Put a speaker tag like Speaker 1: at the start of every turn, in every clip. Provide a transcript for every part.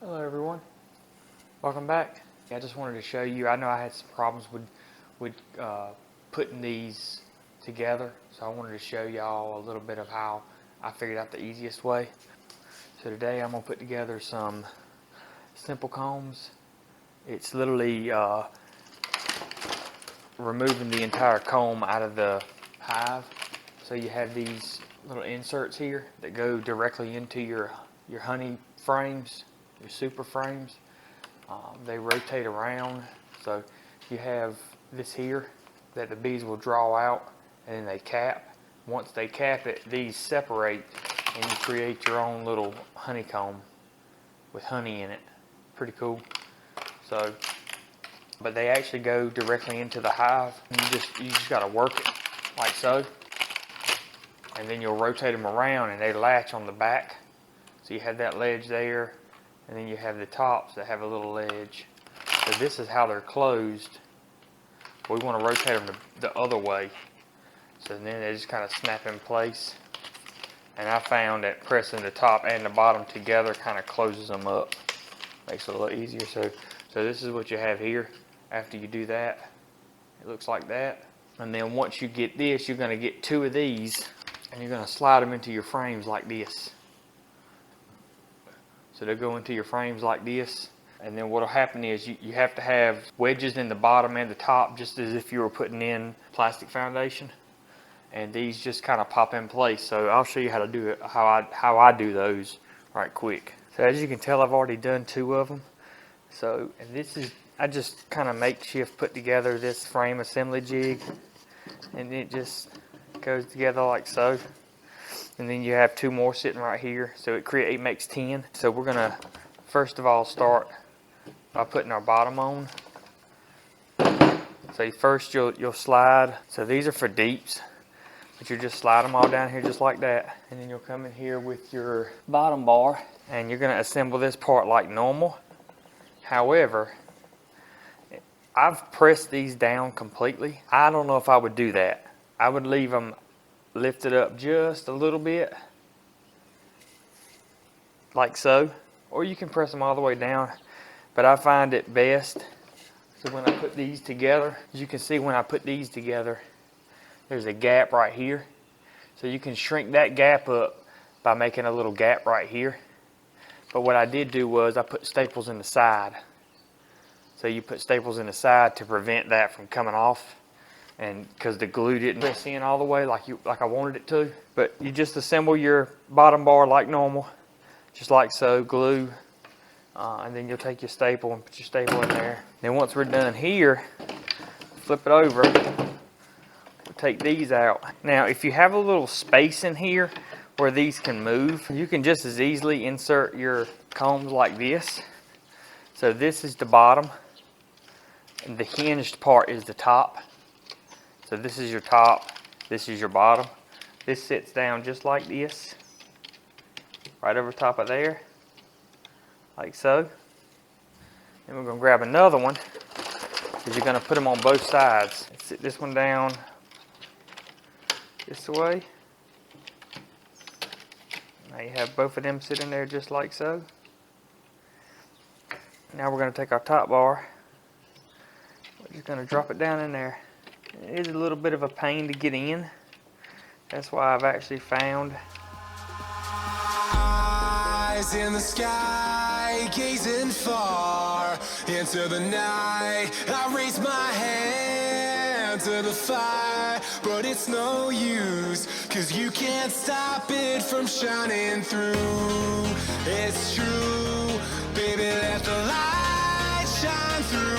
Speaker 1: Hello everyone, welcome back. I just wanted to show you, I know I had some problems with putting these together, so I wanted to show y'all a little bit of how I figured out the easiest way. So today I'm going to put together some Simplekombs. It's literally removing the entire comb out of the hive. So you have these little inserts here that go directly into your honey frames, your super frames. They rotate around, so you have this here that the bees will draw out and then they cap. Once they cap it, these separate and you create your own little honeycomb with honey in it. Pretty cool. So, but they actually go directly into the hive. And you just gotta work it like so, and then you'll rotate them around and they latch on the back. So you have that ledge there, and then you have the tops that have a little ledge. So this is how they're closed. We want to rotate them the other way. So then they just kind of snap in place. And I found that pressing the top and the bottom together kind of closes them up. Makes it a little easier. So this is what you have here after you do that. It looks like that. And then once you get this, you're going to get two of these and you're going to slide them into your frames like this. So they'll go into your frames like this, and then what'll happen is you have to have wedges in the bottom and the top, just as if you were putting in plastic foundation, and these just kind of pop in place. So I'll show you how to do it, how I do those right quick. So as you can tell, I've already done two of them. So, and this is, I just kind of makeshift put together this frame assembly jig, and it just goes together like so. And then you have two more sitting right here, so it makes 10. So we're gonna first of all start by putting our bottom on. So first you'll slide. So these are for deeps, but you just slide them all down here just like that, and then you'll come in here with your bottom bar, and you're gonna assemble this part like normal. However, I've pressed these down completely. I don't know if I would do that. I would leave them lift it up just a little bit, like so, or you can press them all the way down, but I find it best. So when I put these together, as you can see, when I put these together, there's a gap right here. So you can shrink that gap up by making a little gap right here. But what I did do was I put staples in the side. So you put staples in the side to prevent that from coming off, and because the glue didn't press in all the way like I wanted it to. But you just assemble your bottom bar like normal, just like so, glue, and then you'll take your staple and put your staple in there. Then once we're done here, flip it over, we'll take these out. Now if you have a little space in here where these can move, you can just as easily insert your combs like this. So this is the bottom, and the hinged part is the top. So this is your top, this is your bottom. This sits down just like this, right over top of there, like so. Then we're gonna grab another one, because you're gonna put them on both sides. Sit this one down this way. Now you have both of them sitting there just like so. Now we're gonna take our top bar, we're just gonna drop it down in there. It is a little bit of a pain to get in. That's why I've actually found. Eyes in the sky, gazing far into the night. I raise my hand to the fire, but it's no use, 'cause you can't stop it from shining through. It's true, baby, let the light shine through.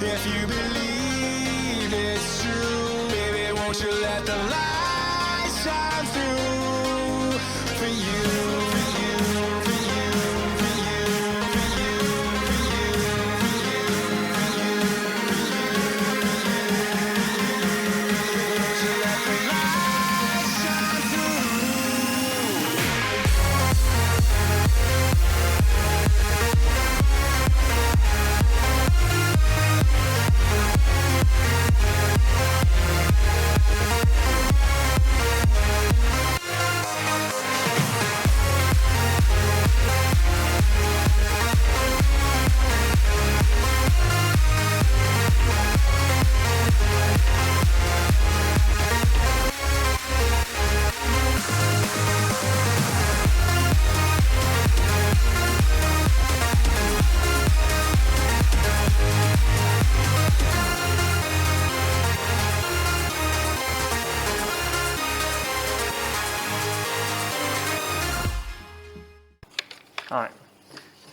Speaker 1: If you believe it's true, baby, won't you let the light shine through for you, for you, for you, for you, for you, for you, won't you let the light shine through.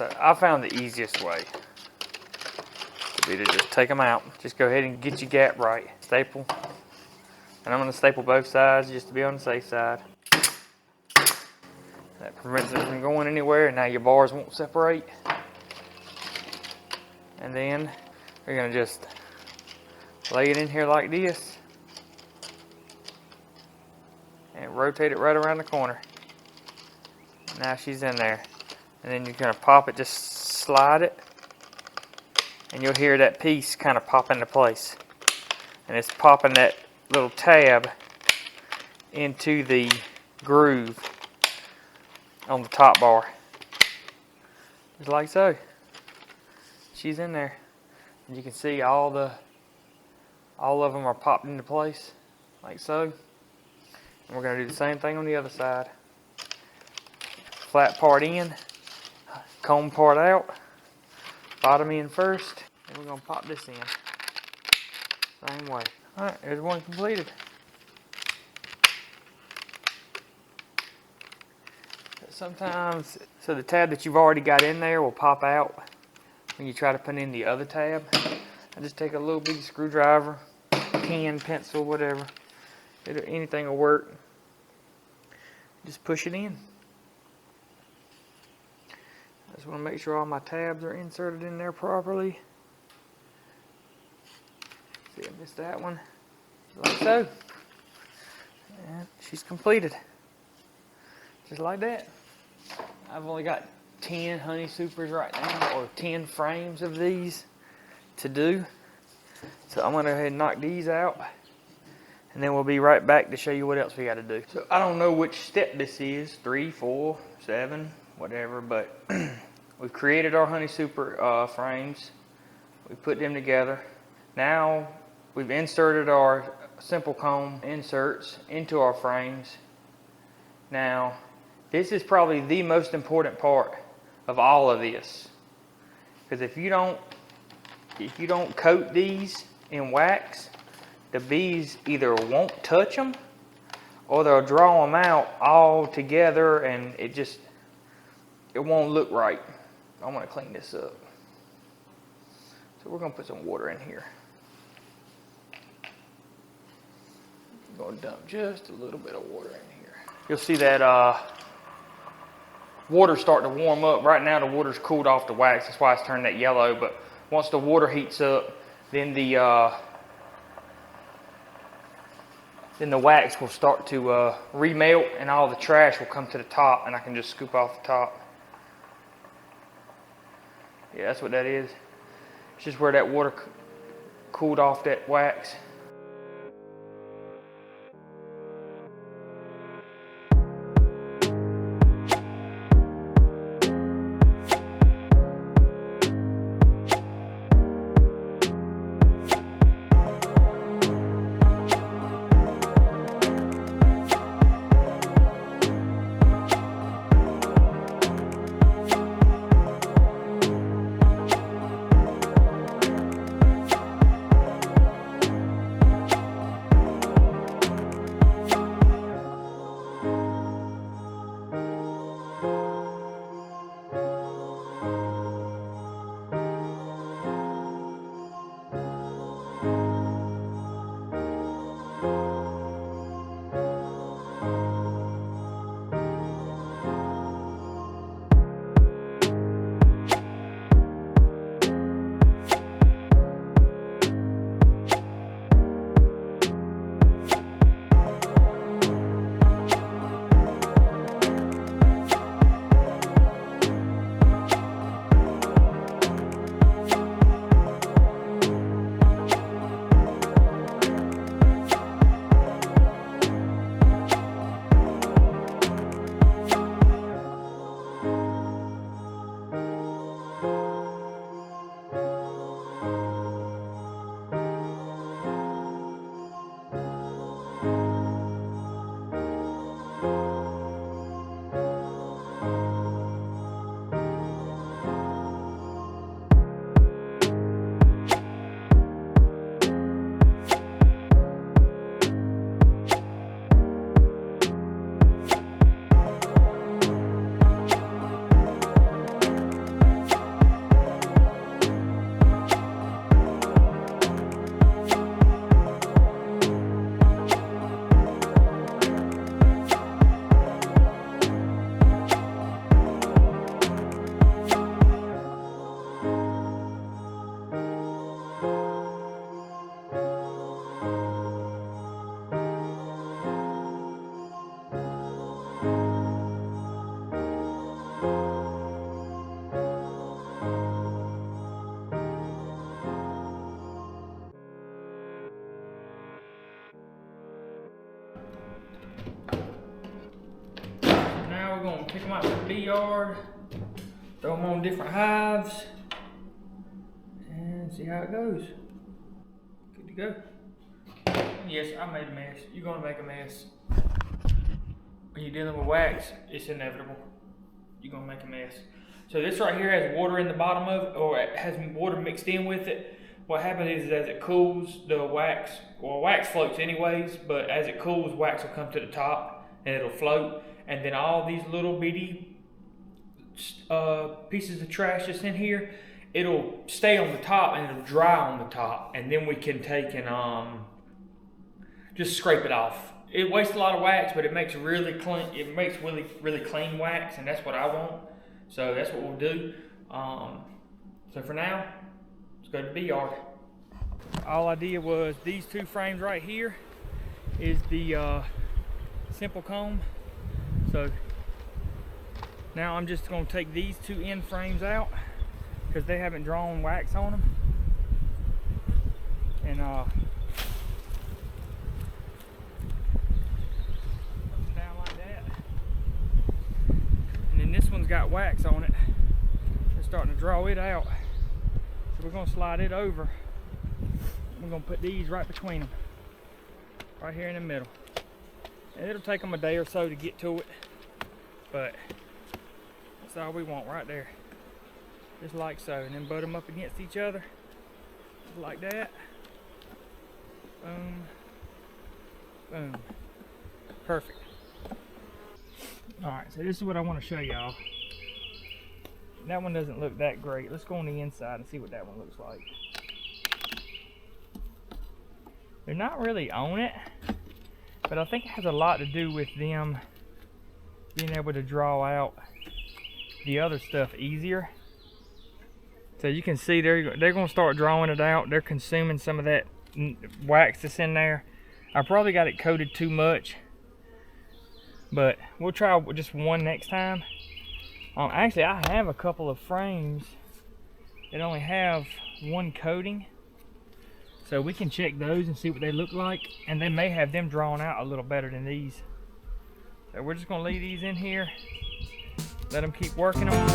Speaker 1: So I found the easiest way to be to just take them out. Just go ahead and get your gap right. Staple. And I'm going to staple both sides just to be on the safe side. That prevents it from going anywhere, and now your bars won't separate. And then we're going to just lay it in here like this and rotate it right around the corner. Now she's in there. And then you're going to pop it, just slide it, and you'll hear that piece kind of pop into place. And it's popping that little tab into the groove on the top bar. Just like so. She's in there. And you can see all of them are popped into place, like so. And we're going to do the same thing on the other side. Flat part in, comb part out, bottom in first, and we're going to pop this in. Same way. Alright, there's one completed. Sometimes, so the tab that you've already got in there will pop out when you try to put in the other tab. I just take a little bitty screwdriver, pen, pencil, whatever. Anything will work. Just push it in. I just want to make sure all my tabs are inserted in there properly. See, I missed that one. Like so. And she's completed. Just like that. I've only got 10 honey supers right now, or 10 frames of these to do. So I'm going to go ahead and knock these out, and then we'll be right back to show you what else we got to do. So I don't know which step this is, 3, 4, 7, whatever, but we've created our honey super frames. We put them together. Now we've inserted our Simplkomb inserts into our frames. Now this is probably the most important part of all of this, because if you don't coat these in wax, the bees either won't touch them or they'll draw them out all together, and it won't look right. I want to clean this up, so we're going to put some water in here. I'm going to dump just a little bit of water in here. You'll see that water's starting to warm up. Right now the water's cooled off the wax, that's why it's turned that yellow, but once the water heats up, then the wax will start to remelt, and all the trash will come to the top, and I can just scoop off the top. Yeah, that's what that is. It's just where that water cooled off that wax. yard, throw them on different hives, and see how it goes. Good to go. Yes, I made a mess. You're gonna make a mess. When you're dealing with wax, it's inevitable. You're gonna make a mess. So this right here has water in the bottom of it, or it has water mixed in with it. What happens is as it cools, the wax, well, wax floats anyways, but as it cools, wax will come to the top and it'll float. And then all these little bitty pieces of trash that's in here, it'll stay on the top and it'll dry on the top. And then we can take and just scrape it off. It wastes a lot of wax, but it makes really clean. It makes really clean wax, and that's what I want. So that's what we'll do. So for now, let's go to the bee yard. All I did was these two frames right here is the Simplkomb. So now I'm just going to take these two end frames out because they haven't drawn wax on them, and down like that. And then this one's got wax on it. They're starting to draw it out. So we're going to slide it over. We're going to put these right between them, right here in the middle. And it'll take them a day or so to get to it, but that's all we want right there. Just like so, and then butt them up against each other, just like that. Boom, boom, perfect. All right, so this is what I want to show y'all. That one doesn't look that great. Let's go on the inside and see what that one looks like. They're not really on it, but I think it has a lot to do with them being able to draw out the other stuff easier. So you can see they're going to start drawing it out. They're consuming some of that wax that's in there. I probably got it coated too much, but we'll try just one next time. Actually, I have a couple of frames that only have one coating, so we can check those and see what they look like, and they may have them drawn out a little better than these. So we're just going to leave these in here, let them keep working them.